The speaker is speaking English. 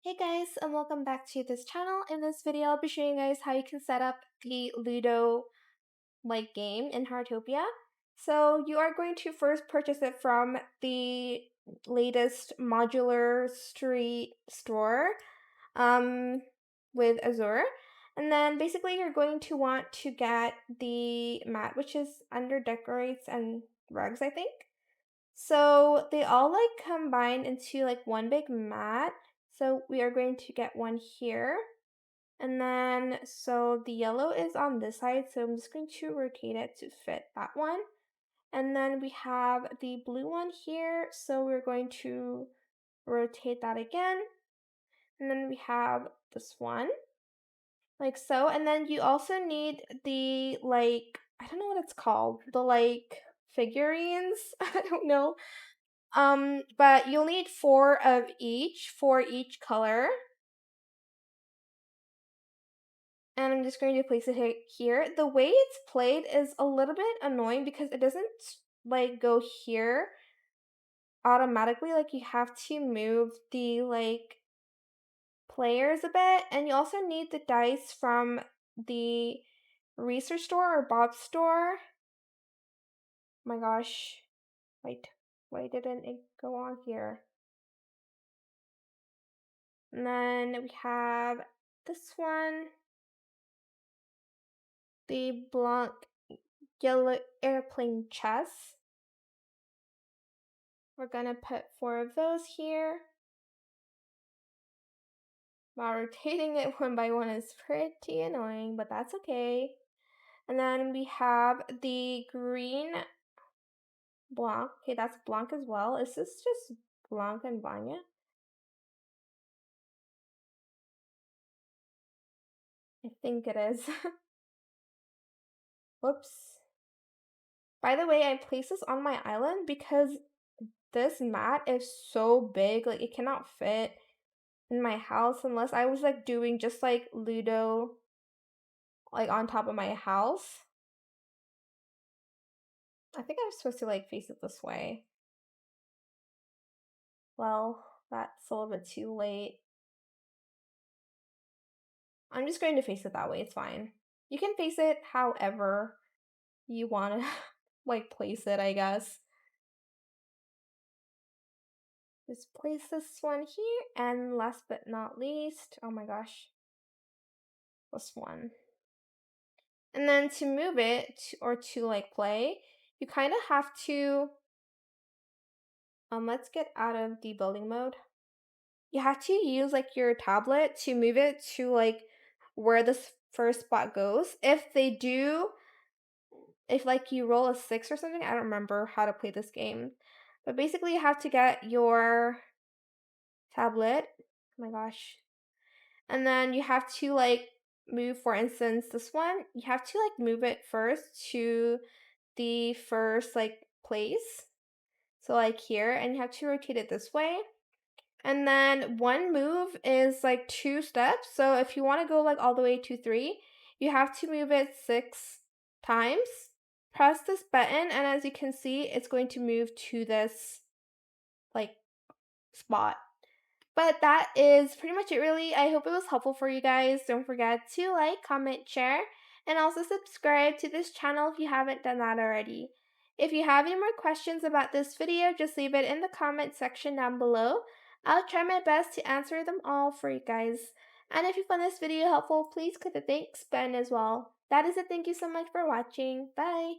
Hey guys, and welcome back to this channel. In this video, I'll be showing you guys how you can set up the Ludo game in Hartopia. So you are going to first purchase it from the latest modular street store with Azure. And then basically you're going to want to get the mat, which is under decorates and rugs, I think. So they all combine into one big mat. So we are going to get one here. And then, so the yellow is on this side. So I'm just going to rotate it to fit that one. And then we have the blue one here. So we're going to rotate that again. And then we have this one like so. And then you also need the I don't know what it's called. The figurines. I don't know. But you'll need 4 of each for each color. And I'm just going to place it here. The way it's played is a little bit annoying because it doesn't go here automatically. You have to move the players a bit, and you also need the dice from the research store or Bob's store. Oh my gosh. Wait, why didn't it go on here? And then we have this one. The Blanc yellow airplane chess. We're gonna put 4 of those here. While rotating it one by one is pretty annoying, but that's okay. And then we have the green Blanc. Okay, that's Blanc as well. Is this just Blanc and Banya? I think it is. Whoops. By the way, I placed this on my island because this mat is so big, it cannot fit in my house unless I was doing just Ludo on top of my house. I think I was supposed to face it this way. Well, that's a little bit too late. I'm just going to face it that way, it's fine. You can face it however you want to place it, I guess. Just place this one here, and last but not least, oh my gosh, this one. And then to move it or to play, you kind of have to let's get out of the building mode. You have to use your tablet to move it to where this first spot goes. If you roll a 6 or something, I don't remember how to play this game. But basically you have to get your tablet. Oh my gosh. And then you have to move, for instance, this one. You have to move it first to the first place. So here, and you have to rotate it this way. And then one move is 2 steps. So if you want to go all the way to 3, you have to move it 6 times. Press this button, and as you can see, it's going to move to this spot. But that is pretty much it really. I hope it was helpful for you guys. Don't forget to comment, share, and also subscribe to this channel if you haven't done that already. If you have any more questions about this video, just leave it in the comment section down below. I'll try my best to answer them all for you guys. And if you found this video helpful, please click the thanks button as well. That is it. Thank you so much for watching. Bye!